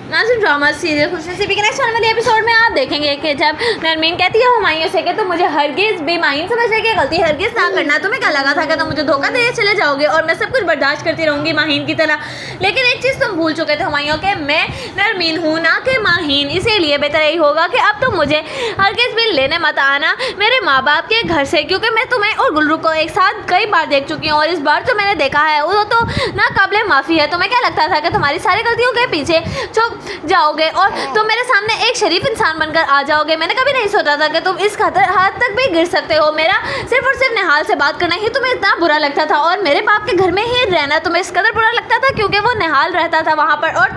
Nazim drama serial खुशनसीबी के next आने वाले एपिसोड में आप देखेंगे कि जब नरमीन कहती है हुमायूं से कि तुम मुझे हरगिज़ भी माहिन समझने की गलती हरगिज़ ना करना। तुम्हें क्या लगा था कि तुम मुझे धोखा दे चले जाओगे और मैं सब कुछ बर्दाश्त करती रहूँगी माहिन की तरह, लेकिन एक चीज़ तुम भूल चुके थे हुमायूं कि मैं नरमीन हूँ ना कि माहिन। इसीलिए बेहतर यही होगा कि अब तुम मुझे हरगिज़ भी लेने मत आना मेरे माँ बाप के घर से, क्योंकि मैं तुम्हें और गुलरू को एक साथ कई बार देख चुकी हूँ और इस बार जो मैंने देखा है वो तो ना काबिल माफ़ी है। तुम्हें क्या लगता था कि तुम्हारी सारी गलतियों के पीछे छुप जाओगे और तुम मेरे सामने एक शरीफ इंसान बनकर आ जाओगे। मैंने कभी नहीं सोचा था कि तुम इस हद तक भी गिर सकते हो। मेरा सिर्फ और सिर्फ निहाल से बात करना ही तुम्हें इतना बुरा लगता था और मेरे बाप के घर में ही रहना तुम्हें इस कदर बुरा लगता था क्योंकि वो निहाल रहता था वहाँ पर। और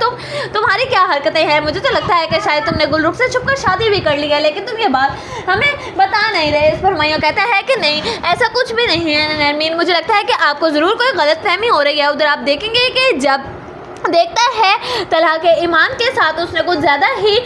तुम्हारी क्या हरकतें हैं, मुझे तो लगता है कि शायद तुमने गुलरुख से छुपकर शादी भी कर ली है, लेकिन तुम ये बात हमें बता नहीं रहे। इस पर हुमायूं कहता है कि नहीं, ऐसा कुछ भी नहीं है नरमीन, मुझे लगता है कि आपको ज़रूर कोई गलतफहमी हो रही है। उधर आप देखेंगे कि जब देखता है तलहा के ईमान के साथ उसने कुछ ज़्यादा ही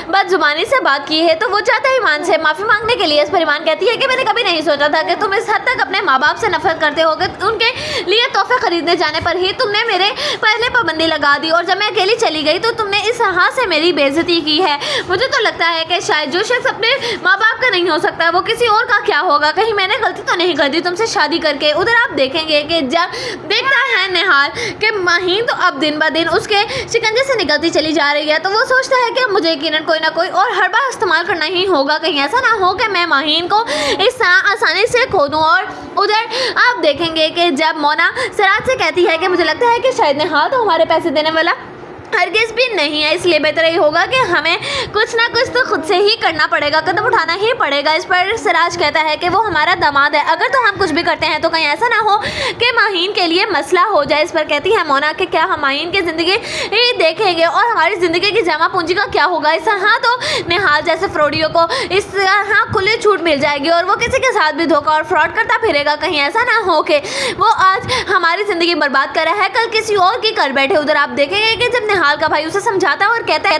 बदजुबानी से बात की है तो वो चाहता है ईमान से माफ़ी मांगने के लिए। इस पर ईमान कहती है कि मैंने कभी नहीं सोचा था कि तुम इस हद तक अपने माँ बाप से नफरत करते होगे। उनके लिए तोहफे खरीदने जाने पर ही तुमने मेरे पहले पाबंदी लगा दी और जब मैं अकेली चली गई तो तुमने इस तरह से मेरी बेइज्जती की है। मुझे तो लगता है कि शायद जो शख्स अपने माँ बाप का नहीं हो सकता वो किसी और का क्या होगा। कहीं मैंने गलती तो नहीं कर दी तुमसे शादी करके। उधर आप देखेंगे कि जब देखता है निहाल कि माहिन तो अब दिन ब दिन उसके शिकंजे से निकलती चली जा रही है तो वो सोचता है कि मुझे यकीनन कोई ना कोई और हर बार इस्तेमाल करना ही होगा, कहीं ऐसा ना हो कि मैं माहिन को इस तरह आसानी से खो दूँ। और उधर आप देखेंगे कि जब मोना सिराज से कहती है कि मुझे लगता है कि शायद निहाल तो हमारे पैसे देने वाला हरगिज़ भी नहीं है, इसलिए बेहतर यही होगा कि हमें कुछ ना कुछ तो खुद से ही करना पड़ेगा, कदम उठाना ही पड़ेगा। इस पर सिराज कहता है कि वो हमारा दामाद है, अगर तो हम कुछ भी करते हैं तो कहीं ऐसा ना हो कि माहिन के लिए मसला हो जाए। इस पर कहती है मोना कि क्या हम माहिन की ज़िंदगी ही देखेंगे और हमारी ज़िंदगी की जमा पूंजी का क्या होगा। इस तरह तो निहाल जैसे फ्रॉडियों को इस तरह खुली छूट मिल जाएगी और वो किसी के साथ भी धोखा और फ्रॉड करता फिरेगा। कहीं ऐसा ना हो कि वो आज हमारी ज़िंदगी बर्बाद कर रहा है, कल किसी और की कर बैठे। उधर आप देखेंगे कि जब निहाल का भाई उसे समझाता है और कहता है